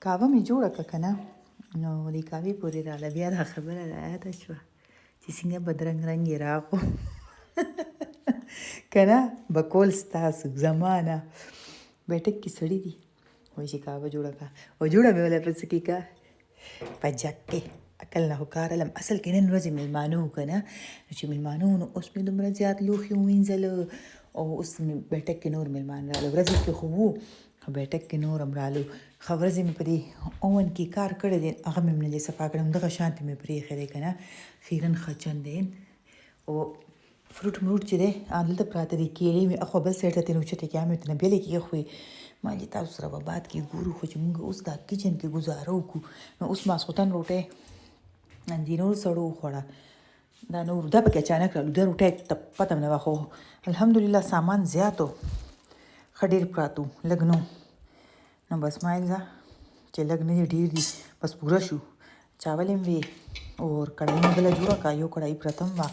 کعبه مې جوړه کړه که نه، نو دې کعبې پورې راله بیا دا خبره رایاده شوه چې څنګه بدرنګ رنګ یې راغو که نه بکول ستاسو زما نه بیټک کې سړي دي وایي چې کعبه جوړه کړه او جوړه مې ولا په څه کې کړه په جګ کې عقل نه خو کار علم اصل کې نن ورځې مېلمانه وو که نه، نو چې مېلمانه وو نو اوس مې دومره زیات لوښي ووینځله او اوس مې بیټک کې نور مېلمان راغله. ورځې کې خو وو بیټک کې نور هم رالو. ښه ورځې مې په دې اوون کې کار کړی دی، هغه مې نه دی صفا کړی، همدغه شانتې مې پرېښی دی که نه. خیرن ښه چند دی او فروټ مروټ چې دی هلته پراته دي، کیلې مې اخوا بل سایډ ته ترې اوچتې کړې، مې ورته نه بیلې کېښوې. ما چې تاسو سره به بعد کې ګورو، خو چې مونږ اوس دا کچن کې ګزاره وکړو نو اوس ماسخوتن روټۍ دې نور سړو وخوړه، دا نور دا پکې اچانک رالو، دا روټۍ ته پته مې نه وه، خو الحمدلله سامان زیات و، ښه ډېر پراته وو، لږ نه نو بس ما ځه چې لږ نه دي ډېر دي بس پوره شو. چاول یې وې اور کړاهي مې بله جوړه کړه، یو کړاهي پرته هم وه،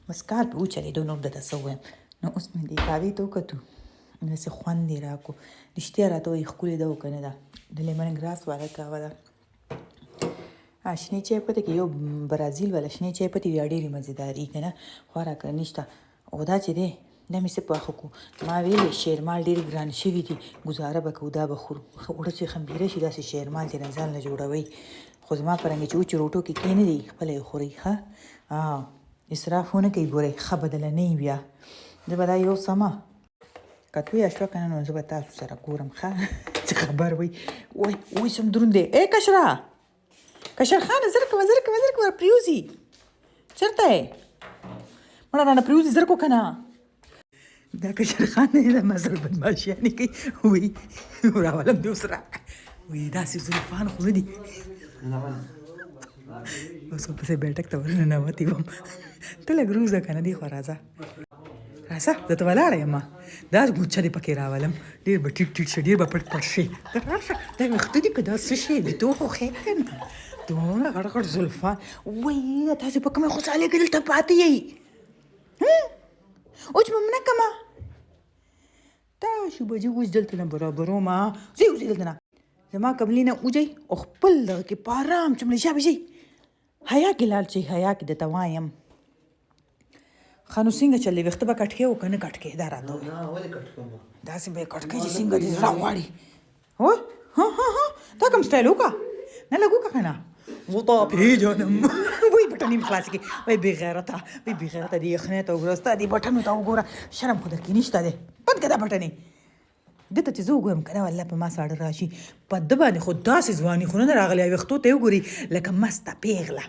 بس کار پې وچلېدو، نور درته څه ووایم. نو اوس مې دې کعبې ته وکتو، داسې خوند یې راکړو. رښتیا راته وایي ښکلې ده او که نه ده، د لیمن ګراس والا کعبه ده. شنې چای پتې کې یو برازیل والا شنې چای پتې بیا ډېرې مزېداري که نه، خوا راکړه نشته. او دا چې دی دا مې څه پاخه کړو، ما ویلې شیرمال ډېر ګران شوي دي، ګزاره به کوو دا به خورو. ښه اوړه چې خمبیره شي داسې شیرمال چې نه ځان نه جوړوئ، خو زما په رنګې چې وچو روټو کې کښېنه دی خپله یې خورئ. ښه اسراف ونه کوئ، ګورئ ښه بدله نه وي. بیا زه به دا یو سمه که تویه شوه که نه نو زه به تاسو سره ګورم. ښه څه خبر وایي وایي څوم دروند دی. ای کشره کشرخانه زر کوه زر کوه زر کوه پریوزي چېرته یې مړه رانه پریوزي زر کو که نه. دا کشرخانه یې د مزل بدماشیانې کوي، وایي راولم دې اوس را وایي داسې زلفان خو نه دي. اوس ورپسې بیټک ته ورننوتې وم. ته لږ روزه که نه دې خوا راځه راځه، زه ته ولاړه یم، دا ګوچه دې پکې راولم، ډېر به ټیټ ټیټ شي، ډېر به پټ پټ شي. ته راشه دا ویښته دي که دا څه شی دی، تو خو ښې که نه دومره غټ غټ زلفان. وایي تاسې په کومې خوشحالۍ کې دلته پاتې یئ؟ اوس به مه نه کړمه تاسو به زه اوس دلته نه برابرومه، ځئ اوسئ دلته نه، زما قبلې نه وځئ او خپل دغه کې په ارام چمړې شابې ځئ، حیا کې لاړ شئ، حیا کې درته وایم. ښه نو څنګه چلې ویښته به کټ کړې او که نه کټ کړې؟ دا راته داسې به یې کټ کړې چې څنګه دې زړه غواړي. دا کوم سټایل وکړه نه لږ وکړه که نه زه تا پېژنم. وایي بټنې مې خلاصې کړې، وایي بې غیرته، وایي بې غیرته دې یخنۍ ته وګوره، ستا دې بټنو ته وګوره، شرم خو در کې نشته دی، بند کړه دا بټنې. ده ته چې زه وګورم که نه والله په ما ساړه راشي، په ده باندې خو داسې ځواني خو نه ده راغلې، ویښتو ته یې وګورئ لکه مسته پېغله.